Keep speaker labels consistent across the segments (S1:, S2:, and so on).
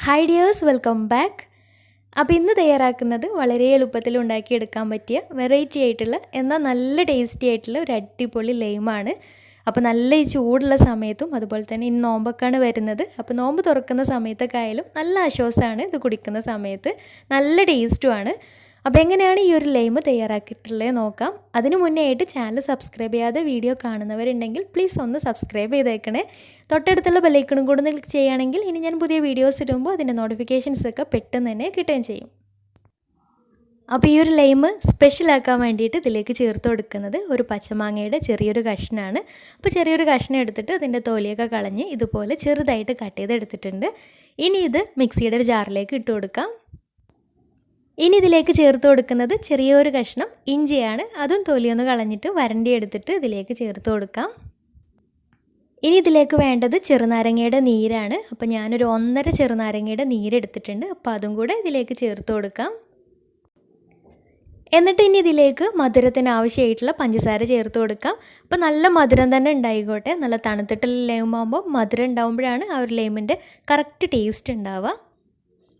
S1: Hi dears, welcome back. അപ്പോൾ ഇന്ന് തയ്യാറാക്കുന്നത് വളരെ എളുപ്പത്തിൽ ഉണ്ടാക്കിയെടുക്കാൻ പറ്റിയ വെറൈറ്റി ആയിട്ടുള്ള എന്നാൽ നല്ല ടേസ്റ്റി ആയിട്ടുള്ള ഒരു അടിപൊളി ലൈമാണ്. അപ്പോൾ നല്ല ഈ ചൂടുള്ള സമയത്തും അതുപോലെ തന്നെ ഇന്ന് നോമ്പൊക്കെയാണ് വരുന്നത്. അപ്പോൾ നോമ്പ് തുറക്കുന്ന സമയത്തൊക്കെ ആയാലും നല്ല ആശ്വാസമാണ് ഇത് കുടിക്കുന്ന സമയത്ത്, നല്ല ടേസ്റ്റുമാണ്. അപ്പോൾ എങ്ങനെയാണ് ഈ ഒരു ലൈം തയ്യാറാക്കിയിട്ടുള്ളത് നോക്കാം. അതിന് മുന്നേ ആയിട്ട് ചാനൽ സബ്സ്ക്രൈബ് ചെയ്യാതെ വീഡിയോ കാണുന്നവരുണ്ടെങ്കിൽ പ്ലീസ് ഒന്ന് സബ്സ്ക്രൈബ് ചെയ്തേക്കണേ. തൊട്ടടുത്തുള്ള ബെല്ലൈക്കണും കൂടെ ക്ലിക്ക് ചെയ്യുകയാണെങ്കിൽ ഇനി ഞാൻ പുതിയ വീഡിയോസ് ഇടുമ്പോൾ അതിൻ്റെ നോട്ടിഫിക്കേഷൻസൊക്കെ പെട്ടെന്ന് തന്നെ കിട്ടുകയും ചെയ്യും. അപ്പോൾ ഈ ഒരു ലൈം സ്പെഷ്യലാക്കാൻ വേണ്ടിയിട്ട് ഇതിലേക്ക് ചേർത്ത് കൊടുക്കുന്നത് ഒരു പച്ചമാങ്ങയുടെ ചെറിയൊരു കഷ്ണമാണ്. അപ്പോൾ ചെറിയൊരു കഷ്ണം എടുത്തിട്ട് അതിൻ്റെ തോലിയൊക്കെ കളഞ്ഞ് ഇതുപോലെ ചെറുതായിട്ട് കട്ട് ചെയ്തെടുത്തിട്ടുണ്ട്. ഇനി ഇത് മിക്സിയുടെ ഒരു ജാറിലേക്ക് ഇട്ട് കൊടുക്കാം. ഇനി ഇതിലേക്ക് ചേർത്ത് കൊടുക്കുന്നത് ചെറിയൊരു കഷ്ണം ഇഞ്ചിയാണ്. അതും തൊലിയൊന്ന് കളഞ്ഞിട്ട് വരണ്ടി എടുത്തിട്ട് ഇതിലേക്ക് ചേർത്ത് കൊടുക്കാം. ഇനി ഇതിലേക്ക് വേണ്ടത് ചെറുനാരങ്ങയുടെ നീരാണ്. അപ്പോൾ ഞാനൊരു 1.5 ചെറുനാരങ്ങയുടെ നീരെടുത്തിട്ടുണ്ട്. അപ്പോൾ അതും കൂടെ ഇതിലേക്ക് ചേർത്ത് കൊടുക്കാം. എന്നിട്ട് ഇനി ഇതിലേക്ക് മധുരത്തിന് ആവശ്യമായിട്ടുള്ള പഞ്ചസാര ചേർത്ത് കൊടുക്കാം. അപ്പോൾ നല്ല മധുരം തന്നെ ഉണ്ടായിക്കോട്ടെ. നല്ല തണുത്തിട്ടുള്ള ലൈമാകുമ്പോൾ മധുരം ഉണ്ടാകുമ്പോഴാണ് ആ ഒരു ലൈമിൻ്റെ കറക്റ്റ് ടേസ്റ്റ് ഉണ്ടാവുക.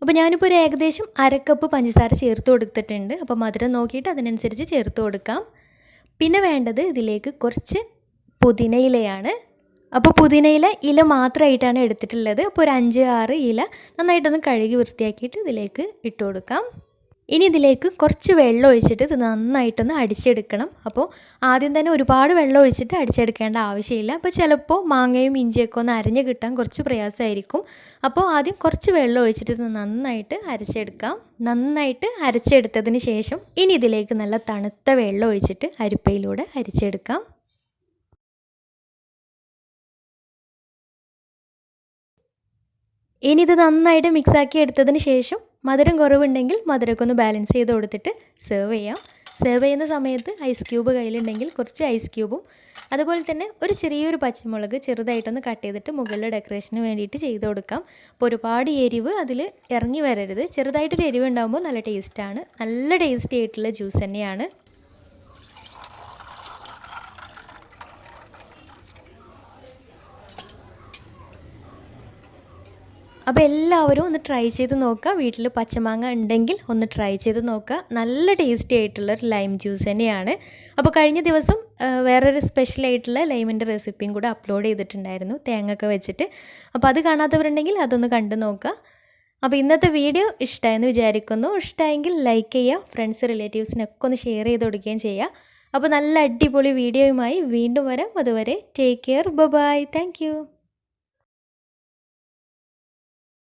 S1: അപ്പോൾ ഞാനിപ്പോൾ ഒരു ഏകദേശം 1/2 കപ്പ് പഞ്ചസാര ചേർത്ത് കൊടുത്തിട്ടുണ്ട്. അപ്പോൾ മധുരം നോക്കിയിട്ട് അതിനനുസരിച്ച് ചേർത്ത് കൊടുക്കാം. പിന്നെ വേണ്ടത് ഇതിലേക്ക് കുറച്ച് പുതിനയിലയാണ്. അപ്പോൾ പുതിനയില ഇല മാത്രമായിട്ടാണ് എടുത്തിട്ടുള്ളത്. അപ്പോൾ ഒരു 5-6 ഇല നന്നായിട്ടൊന്ന് കഴുകി വൃത്തിയാക്കിയിട്ട് ഇതിലേക്ക് ഇട്ട് കൊടുക്കാം. ഇനി ഇതിലേക്ക് കുറച്ച് വെള്ളം ഒഴിച്ചിട്ട് ഇത് നന്നായിട്ടൊന്ന് അടിച്ചെടുക്കണം. അപ്പോൾ ആദ്യം തന്നെ ഒരുപാട് വെള്ളം ഒഴിച്ചിട്ട് അടിച്ചെടുക്കേണ്ട ആവശ്യമില്ല. അപ്പോൾ ചിലപ്പോൾ മാങ്ങയും ഇഞ്ചിയൊക്കെ ഒന്ന് അരഞ്ഞ് കിട്ടാൻ കുറച്ച് പ്രയാസമായിരിക്കും. അപ്പോൾ ആദ്യം കുറച്ച് വെള്ളം ഒഴിച്ചിട്ട് ഇത് നന്നായിട്ട് അരച്ചെടുക്കാം. നന്നായിട്ട് അരച്ചെടുത്തതിന് ശേഷം ഇനി ഇതിലേക്ക് നല്ല തണുത്ത വെള്ളം ഒഴിച്ചിട്ട് അരിപ്പയിലൂടെ അരിച്ചെടുക്കാം. ഇനി ഇത് നന്നായിട്ട് മിക്സാക്കി എടുത്തതിന് ശേഷം മധുരം കുറവുണ്ടെങ്കിൽ മധുരമൊക്കെ ഒന്ന് ബാലൻസ് ചെയ്ത് കൊടുത്തിട്ട് സെർവ് ചെയ്യാം. സെർവ് ചെയ്യുന്ന സമയത്ത് ഐസ് ക്യൂബ് കയ്യിലുണ്ടെങ്കിൽ കുറച്ച് ഐസ് ക്യൂബും അതുപോലെ തന്നെ ഒരു ചെറിയൊരു പച്ചമുളക് ചെറുതായിട്ടൊന്ന് കട്ട് ചെയ്തിട്ട് മുകളിൽ ഡെക്കറേഷന് വേണ്ടിയിട്ട് ചെയ്ത് കൊടുക്കാം. അപ്പോൾ ഒരുപാട് എരിവ് അതിൽ ഇറങ്ങി വരരുത്. ചെറുതായിട്ടൊരു എരിവ് ഉണ്ടാകുമ്പോൾ നല്ല ടേസ്റ്റാണ്. നല്ല ടേസ്റ്റി ആയിട്ടുള്ള ജ്യൂസ് തന്നെയാണ്. അപ്പോൾ എല്ലാവരും ഒന്ന് ട്രൈ ചെയ്ത് നോക്കുക. വീട്ടിൽ പച്ചമാങ്ങ ഉണ്ടെങ്കിൽ ഒന്ന് ട്രൈ ചെയ്ത് നോക്കുക. നല്ല ടേസ്റ്റി ആയിട്ടുള്ളൊരു ലൈം ജ്യൂസ് തന്നെയാണ്. അപ്പോൾ കഴിഞ്ഞ ദിവസം വേറൊരു സ്പെഷ്യലായിട്ടുള്ള ലൈമിൻ്റെ റെസിപ്പിയും കൂടെ അപ്ലോഡ് ചെയ്തിട്ടുണ്ടായിരുന്നു, തേങ്ങയൊക്കെ വെച്ചിട്ട്. അപ്പോൾ അത് കാണാത്തവരുണ്ടെങ്കിൽ അതൊന്ന് കണ്ടു നോക്കുക. അപ്പോൾ ഇന്നത്തെ വീഡിയോ ഇഷ്ടമായെന്ന് വിചാരിക്കുന്നു. ഇഷ്ടമായെങ്കിൽ ലൈക്ക് ചെയ്യുക, ഫ്രണ്ട്സ് റിലേറ്റീവ്സിനൊക്കെ ഒന്ന് ഷെയർ ചെയ്ത് കൊടുക്കുകയും ചെയ്യുക. അപ്പോൾ നല്ല അടിപൊളി വീഡിയോയുമായി വീണ്ടും വരാം. അതുവരെ take care, bye, thank U.